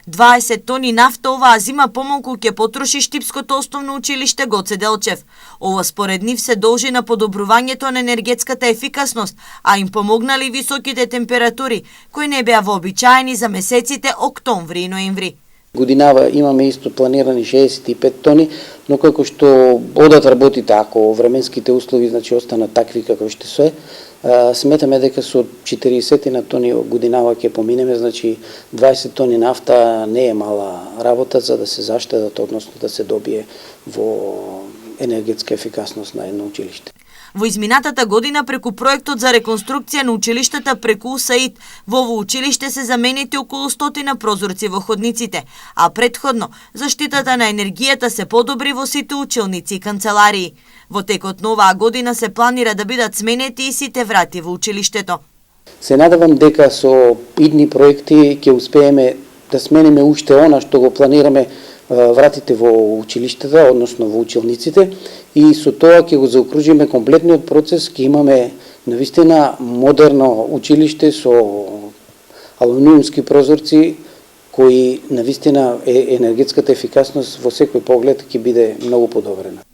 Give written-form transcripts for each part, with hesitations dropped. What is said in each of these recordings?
20 тони нафта оваа зима помалку ќе потроши Штипското основно училиште Гоце Делчев. Ова според нив се должи на подобрувањето на енергетската ефикасност, а им помогнали високите температури, кои не беа вообичаени за месеците октомври и ноември. Годинава имаме исто планирани 65 тони, но како што одат работите, ако временските услови останат такви како што се, сметаме дека со 40 на тони годинава ќе поминеме, 20 тони нафта не е мала работа за да се заштедат, односно да се добие во енергетска ефикасност на едно училиште. Во изминатата година преку проектот за реконструкција на училиштата преку УСАИД, во ово училиште се заменети околу 100 прозорци во ходниците, а претходно заштитата на енергијата се подобри во сите училници и канцеларии. Во текот на оваа година се планира да бидат сменети и сите врати во училиштето. Се надевам дека со идни проекти ќе успееме да смениме уште она што го планираме вратите во училиштата, односно во училниците, и со тоа ќе го заокружиме комплетниот процес, ќе имаме навистина модерно училиште со алуминиумски прозорци, кои навистина енергетската ефикасност во секој поглед ќе биде многу подобрена.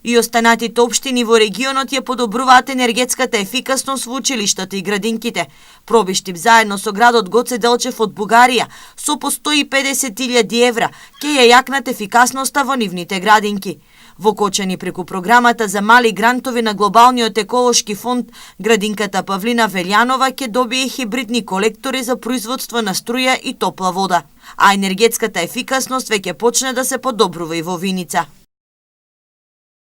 И останатите општини во регионот ја подобруваат енергетската ефикасност во училиштата и градинките. Пробиштип заедно со градот Гоце Делчев од Бугарија со по 150.000 евра ќе ја јакнат ефикасноста во нивните градинки. Во Кочани преку програмата за мали грантови на Глобалниот еколошки фонд, градинката Павлина Велјанова ќе добие хибридни колектори за производство на струја и топла вода. А енергетската ефикасност веќе почне да се подобрува и во Виница.